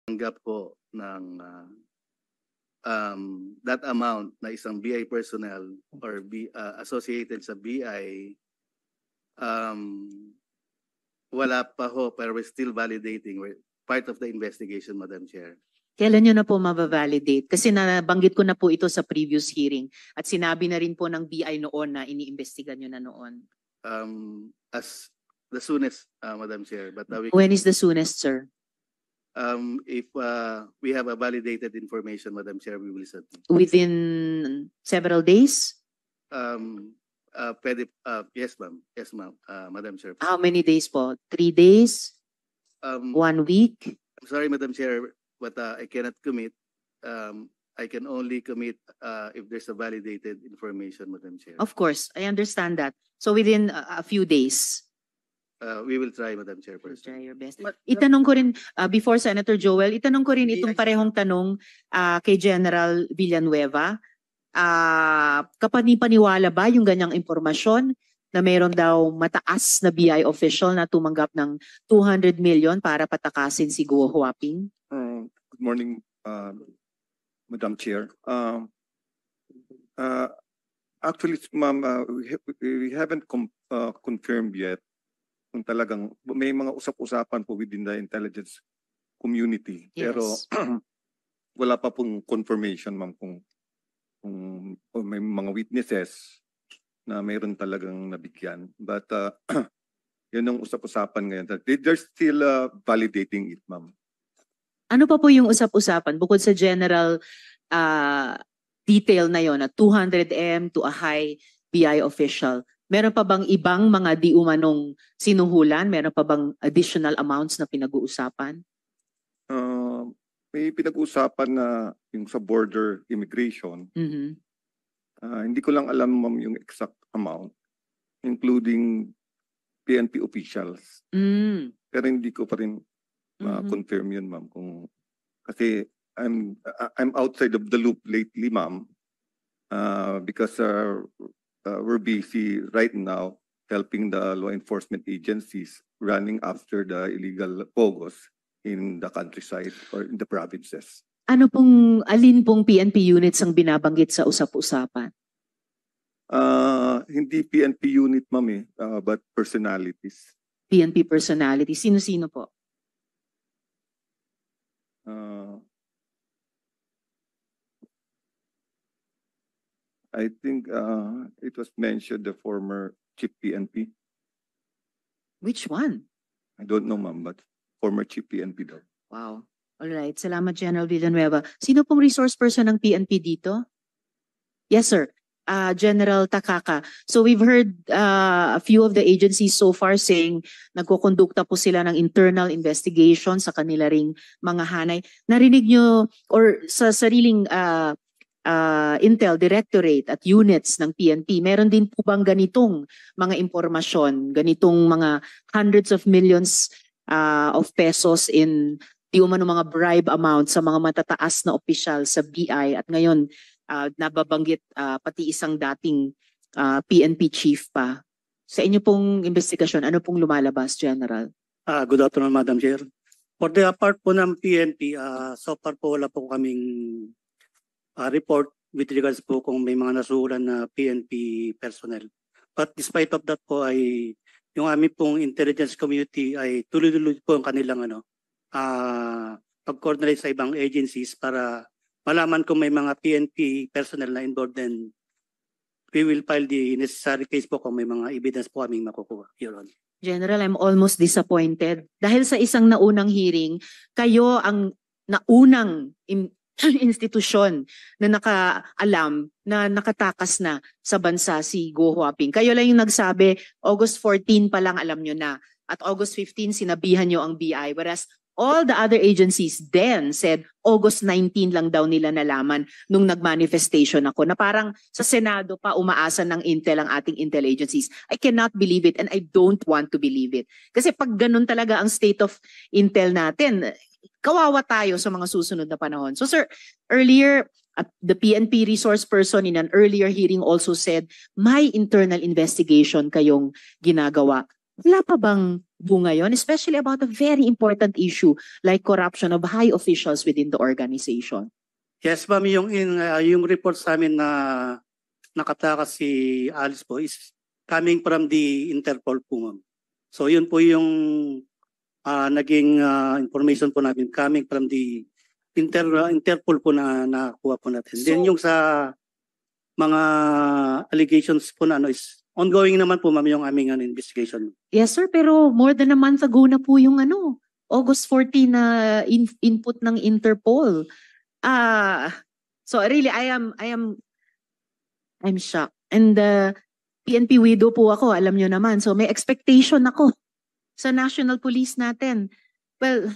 tanggap po ng that amount na isang BI personnel or associated sa BI, wala pa ho, pero we're still validating. We're part of the investigation, Madam Chair. Kailan nyo na po mabavalidate? Kasi nabanggit ko na po ito sa previous hearing at sinabi na rin po ng BI noon na iniimbestigan nyo na noon. As the soonest, Madam Chair. But when is the soonest, sir? If we have a validated information, Madam Chair, we will submit. Within several days? Yes, ma'am. Yes, ma'am. Madam Chair. How many days po? 3 days? 1 week? I'm sorry, Madam Chair, but I cannot commit. I can only commit if there's a validated information, Madam Chair. Of course, I understand that. So within a few days? We will try, Madam Chair. Try your best. Itanong ko rin, before Senator Joel, itanong ko rin itong parehong tanong kay General Villanueva. Kapanipaniwala ba yung ganyang impormasyon na mayroon daw mataas na BI official na tumanggap ng 200 million para patakasin si Guo Huaping? Good morning, Madam Chair. Actually, ma'am, we haven't confirmed yet kung talagang may mga usap-usapan po within the intelligence community. Yes. Pero wala pa pong confirmation, ma'am, kung may mga witnesses na mayroon talagang nabigyan. But yun ang usap-usapan ngayon. They're still validating it, ma'am. Ano pa po yung usap-usapan bukod sa general detail na yon na 200M to a high BI official? Meron pa bang ibang mga di umanong sinuhulan? Meron pa bang additional amounts na pinag-uusapan? May pinag-uusapan na yung sa border immigration. Hindi ko lang alam, ma'am, yung exact amount, including PNP officials. Pero hindi ko pa rin confirm yun, ma'am. Kasi I'm outside of the loop lately, ma'am, because we're busy right now helping the law enforcement agencies running after the illegal POGOs in the countryside or in the provinces. Alin pong PNP units ang binabanggit sa usap-usapan? Hindi PNP unit, ma'am, but personalities. PNP personalities. Sino-sino po? I think it was mentioned the former chief PNP. Which one? I don't know, ma'am, but former chief PNP daw. Wow. All right. Salamat, General Villanueva. Sino pong resource person ng PNP dito? Yes, sir. General Takaka. So we've heard a few of the agencies so far saying nagkukondukta po sila ng internal investigation sa kanila ring mga hanay. Narinig nyo or sa sariling Intel Directorate at units ng PNP, meron din po bang ganitong mga impormasyon, ganitong mga hundreds of millions of pesos in di umano mga bribe amount sa mga matataas na opisyal sa BI at ngayon nababanggit pati isang dating PNP chief pa. Sa inyo pong investigasyon, ano pong lumalabas, General? Good afternoon, Madam Chair. For the part po ng PNP, so far po wala po kaming report with regards po kung may mga nasuhulan na PNP personnel. But despite of that po ay yung aming pong intelligence community ay tuloy-tuloy po ang kanilang pag-coordinate sa ibang agencies para malaman kung may mga PNP personnel na involved, then we will file the necessary case po kung may mga evidence po kaming makukuha. Your Honor. General, I'm almost disappointed. Dahil sa isang naunang hearing, kayo ang naunang institusyon na nakaalam na nakatakas na sa bansa si Guo Huaping. Kayo lang yung nagsabi, August 14 pa lang alam nyo na. At August 15, sinabihan nyo ang BI. Whereas all the other agencies then said August 19 lang daw nila nalaman nung nag-manifestation ako na parang sa Senado pa umaasa ng Intel ang ating Intel agencies. I cannot believe it and I don't want to believe it. Kasi pag ganun talaga ang state of Intel natin, kawawa tayo sa mga susunod na panahon. So sir, earlier, the PNP resource person in an earlier hearing also said, may internal investigation kayong ginagawa. Wala pa bang ngayon, especially about a very important issue like corruption of high officials within the organization? Yes, ma'am, yung report sa amin na nakatakas si Alice po is coming from the Interpol po, ma'am. So yun po yung naging information po namin coming from the Interpol po na nakuha po natin. Then yung sa mga allegations po na is ongoing naman po, ma'am, yung aming investigation. Yes, sir, pero more than a month ago na po yung August 14 na input ng Interpol. So really, I'm shocked. And PNP widow po ako, alam nyo naman. So may expectation ako sa national police natin. Well,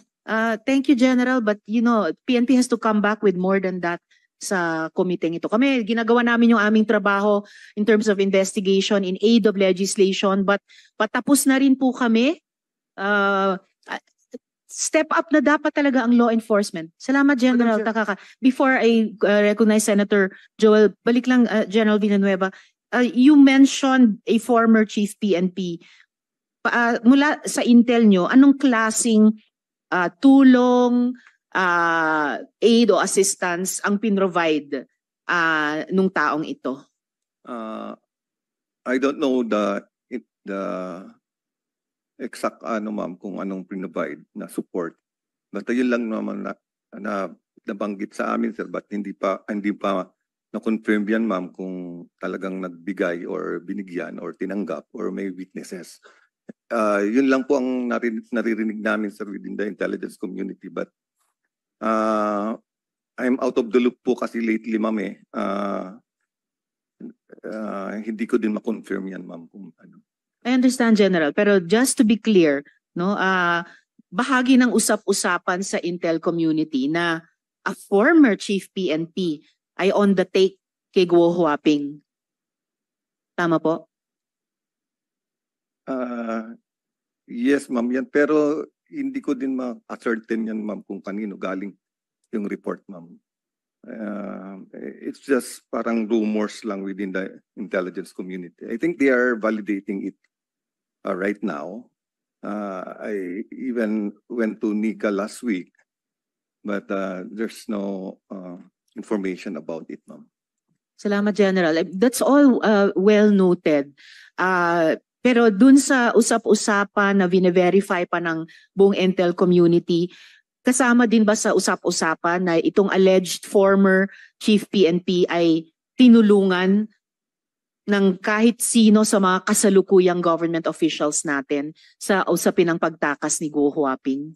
thank you, General, but PNP has to come back with more than that sa komiteng ito. Kami, ginagawa namin yung aming trabaho in terms of investigation in aid of legislation, but patapos na rin po kami. Step up na dapat talaga ang law enforcement. Salamat, General Takaka. Before I recognize Senator Joel, balik lang, General Villanueva, you mentioned a former chief PNP. Mula sa intel nyo, anong klaseng tulong, aid o assistance ang pinrovide nung taong ito? I don't know the exact ma'am kung anong provide na support. But yun lang naman na nabanggit sa amin, sir, but hindi pa na-confirm yan, ma'am, kung talagang nagbigay or binigyan or tinanggap or may witnesses. Yun lang po ang naririnig namin, sir, within the intelligence community. But I'm out of the loop po kasi lately, ma'am, hindi ko din ma-confirm yan, ma'am, kung ano. I understand, General, pero just to be clear, bahagi ng usap-usapan sa Intel community na a former chief PNP ay on the take kay Guo Huaping. Tama po? Yes, ma'am, yan. Pero hindi ko din ma-ascertain yan, ma'am, kung kanino galing yung report, ma'am. It's just parang rumors lang within the intelligence community. I think they are validating it right now. I even went to Nika last week, but there's no information about it, ma'am. Salamat, General. That's all well noted. Pero dun sa usap-usapan na vine-verify pa ng buong Intel community, kasama din ba sa usap-usapan na itong alleged former chief PNP ay tinulungan ng kahit sino sa mga kasalukuyang government officials natin sa usapin ng pagtakas ni Guo Huaping?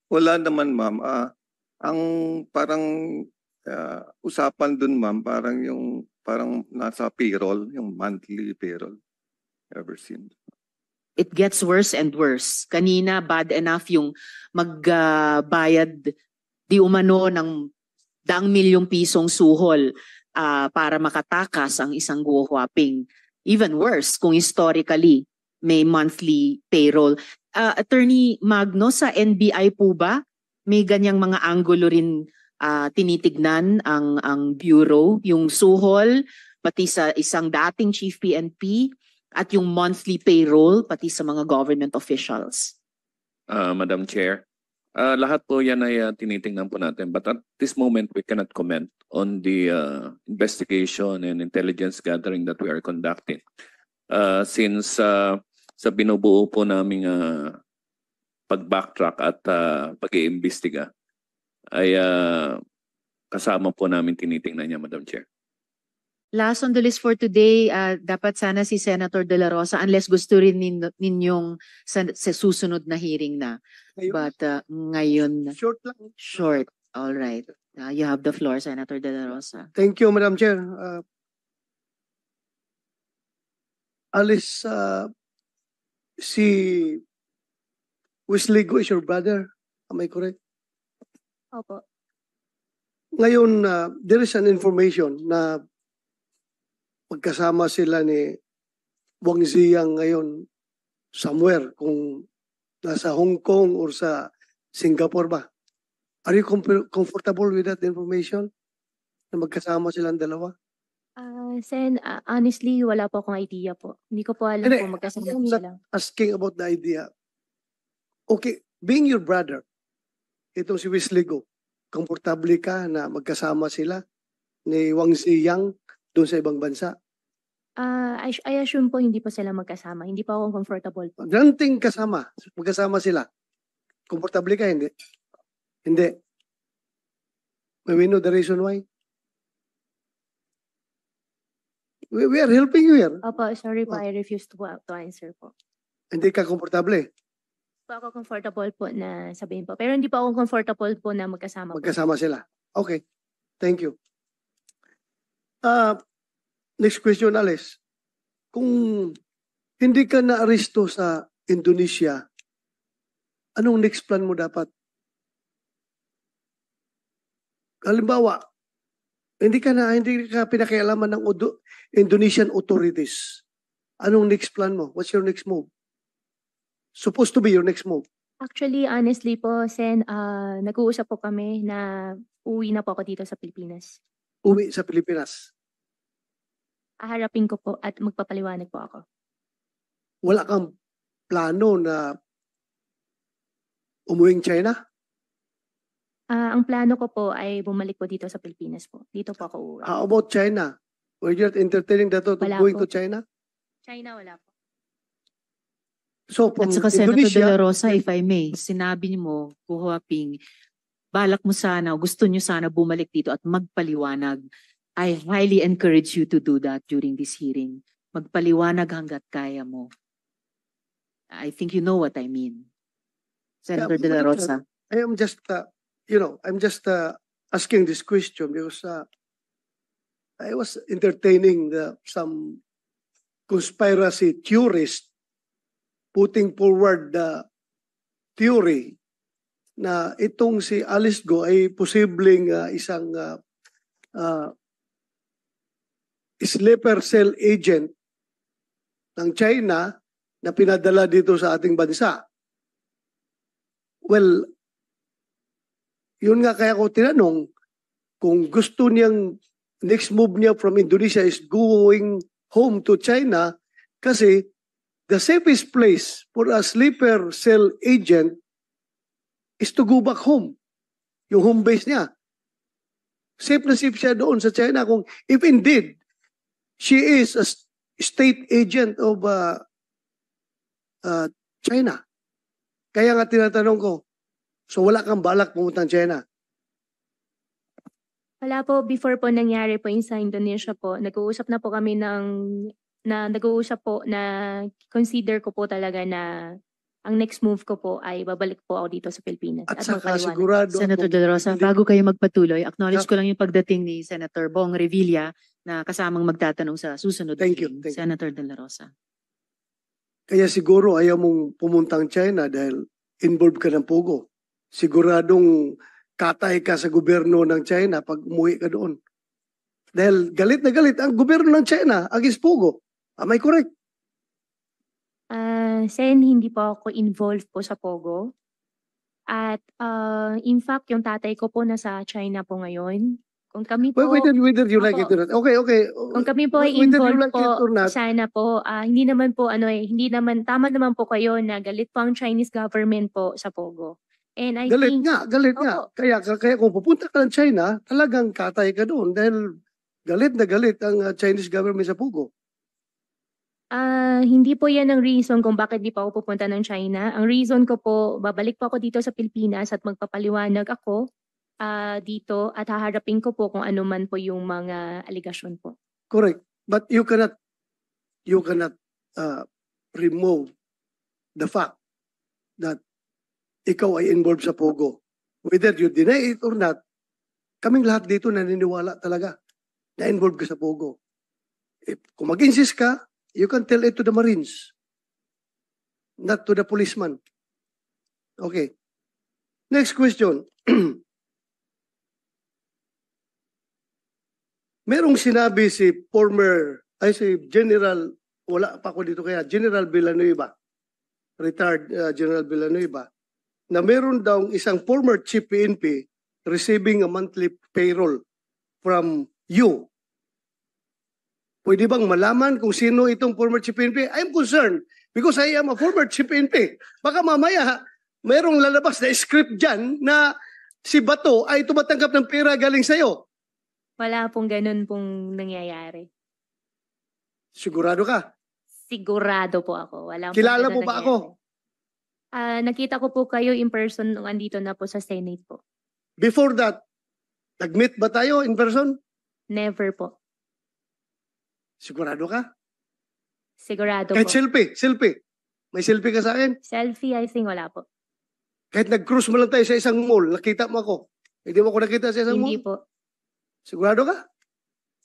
Wala naman, ma'am. Ang parang usapan dun, ma'am, parang nasa payroll, yung monthly payroll. Ever seen? It gets worse and worse. Kanina, bad enough yung magbayad di umano ng daang milyong pisong suhol para makatakas ang isang Guo Huaping. Even worse, kung historically may monthly payroll. Attorney Magno, sa NBI po ba may ganyang mga anggulo rin tinitignan ang bureau, yung suhol, pati sa isang dating chief PNP, at yung monthly payroll, pati sa mga government officials? Madam Chair, lahat po yan ay tinitingnan po natin. But at this moment, we cannot comment on the investigation and intelligence gathering that we are conducting. Since sa binubuo po naming pag-backtrack at pag-iimbestiga, ay kasama po namin tinitingnan niya, Madam Chair. Last on the list for today, dapat sana si Senator De La Rosa, unless gusto rin ninyong sa susunod na hearing na. But ngayon, Short lang. short. All right. You have the floor, Senator De La Rosa. Thank you, Madam Chair. Alice, si Wesley Go is your brother. Am I correct? Opo. Ngayon, there is an information na pagkasama sila ni Wang Ziyang ngayon somewhere, kung nasa Hong Kong or sa Singapore ba. Are you comfortable with that information? Na magkasama silang dalawa? Sen, honestly, wala po akong idea po. Hindi ko po alam Hindi, kung magkasama I'm po not sila. asking about the idea. Okay, being your brother, itong si Wesley Go, komportable ka na magkasama sila ni Wang Ziyang doon sa ibang bansa? I assume po hindi po sila magkasama. Hindi pa ako comfortable po. Granting magkasama sila. Komportable ka, hindi? Hindi. May we know the reason why? We are helping you here. Opo, sorry po, Oh. I refuse to answer po. Hindi ka komportable. Po ako comfortable po na sabihin po. Pero hindi po ako comfortable po na magkasama po. Magkasama sila. Okay. Thank you. Next question, Alice. Kung hindi ka na-aristo sa Indonesia, anong next plan mo dapat? Halimbawa, hindi ka pinakialaman ng Indonesian authorities. Anong next plan mo? What's your next move? Supposed to be your next move. Actually, honestly po, Sen, nag-uusap po kami na uwi na po ako dito sa Pilipinas. Uwi sa Pilipinas. Haharapin ko po at magpapaliwanag po ako. Wala kang plano na umuwing China? Ang plano ko po ay bumalik po dito sa Pilipinas po. Dito po ako uuwi. How about China? Were you entertaining that thought of Wala going po. to China? China, wala po. So from At saka Senator De La Indonesia, Rosa, if I may, sinabi niyo mo, Kuya Ping, balak mo sana, gusto niyo sana bumalik dito at magpaliwanag. I highly encourage you to do that during this hearing. Magpaliwanag hanggat kaya mo. I think you know what I mean. Senator De La Rosa. I am just, I'm just asking this question because I was entertaining some conspiracy theorists putting forward the theory na itong si Alice Go ay posibleng isang sleeper cell agent ng China na pinadala dito sa ating bansa. Well, yun nga kaya ko tinanong kung gusto niyang next move niya from Indonesia is going home to China kasi the safest place for a sleeper cell agent is to go back home. Yung home base niya. Safe na safe siya doon sa China kung if indeed she is a state agent of China. Kaya nga tinatanong ko, so wala kang balak pumunta ng China? Wala po, before po nangyari po yung sa Indonesia po, nag-uusap na po kami nag-uusap po na consider ko po talaga na ang next move ko po ay babalik po ako dito sa Pilipinas. At saka magpaliwanag. sigurado Senator ako, De La Rosa, hindi- bago kayo magpatuloy, acknowledge ko lang yung pagdating ni Senator Bong Revilla na kasamang magtatanong sa susunod. na Thank you, hearing. thank you. Senator De La Rosa. Kaya siguro ayaw mong pumuntang China dahil involved ka ng Pogo. Siguradong katay ka sa gobyerno ng China pag umuwi ka doon. Dahil galit na galit ang gobyerno ng China against Pogo. Am I correct? Sen, hindi po ako involved po sa Pogo. At in fact, yung tatay ko po nasa China po ngayon. Kung kami po, Whether you like it Ako. or not. Okay. kung kami po ay Whether you involved like it or po, not. sana po, hindi naman po hindi naman, tama naman po kayo na galit po ang Chinese government po sa Pogo. And I Galit think, galit nga. Opo. Kaya kung pupunta ka ng China, talagang katay ka doon dahil galit na galit ang Chinese government sa Pogo. hindi po yan ang reason kung bakit di pa ako pupunta ng China. Ang reason ko po, babalik po ako dito sa Pilipinas at magpapaliwanag ako dito at haharapin ko po kung ano man po yung mga aligasyon po. Correct. But you cannot remove the fact that ikaw ay involved sa Pogo. Whether you deny it or not, kaming lahat dito naniniwala talaga na involved ka sa Pogo. Kung mag-insist ka, you can tell it to the Marines, not to the policeman. Okay. Next question. Merong sinabi si General, wala pa ako dito kaya, General Villanueva, retired General Villanueva, na meron daw isang former chief PNP receiving a monthly payroll from you. Pwede bang malaman kung sino itong former chief PNP? I'm concerned because I am a former chief PNP. Baka mamaya, mayroong lalabas na script dyan na si Bato ay tumatanggap ng pera galing sa'yo. Wala pong ganun pong nangyayari. Sigurado ka? Sigurado po ako. Wala pong Kilala ganun mo ba nangyayari. ako? Nakita ko po kayo in person nung andito na po sa Senate po. Before that, nag-meet ba tayo in person? Never po. Sigurado ka? Sigurado Kahit po. selfie. May selfie ka sa akin? Selfie, I think wala po. Kahit nag-cruise mo lang tayo sa isang mall, nakita mo ako. Hindi mo ako nakita sa isang Hindi mall? po. Sigurado ka?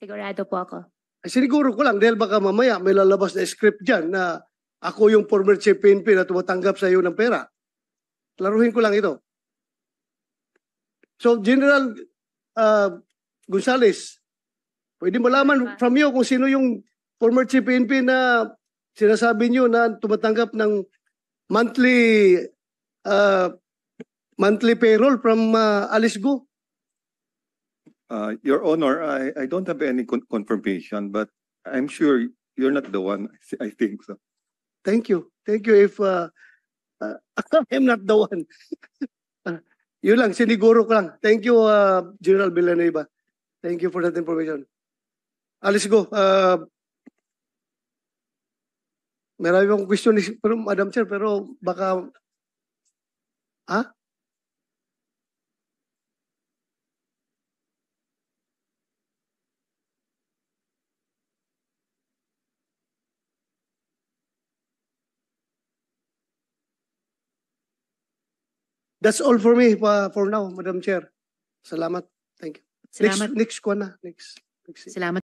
Sigurado po ako. Ay, siniguro ko lang dahil baka mamaya may lalabas na script dyan na ako yung former chief PNP na tumatanggap sa iyo ng pera. Klaruhin ko lang ito. So, General Gonzales, pwede malaman from you kung sino yung former chief PNP na sinasabi niyo na tumatanggap ng monthly payroll from Alice Go? Your Honor, I don't have any confirmation, but I'm sure you're not the one. I think so. Thank you. Thank you if I'm not the one. Yun lang, siniguro ko lang. Thank you, General Villanueva. Thank you for that information. Alice Go. Marami akong question, pero Madam Chair, pero baka... Ha? That's all for me for now, Madam Chair. Salamat. Thank you. Salamat. Next ko na. Next. Salamat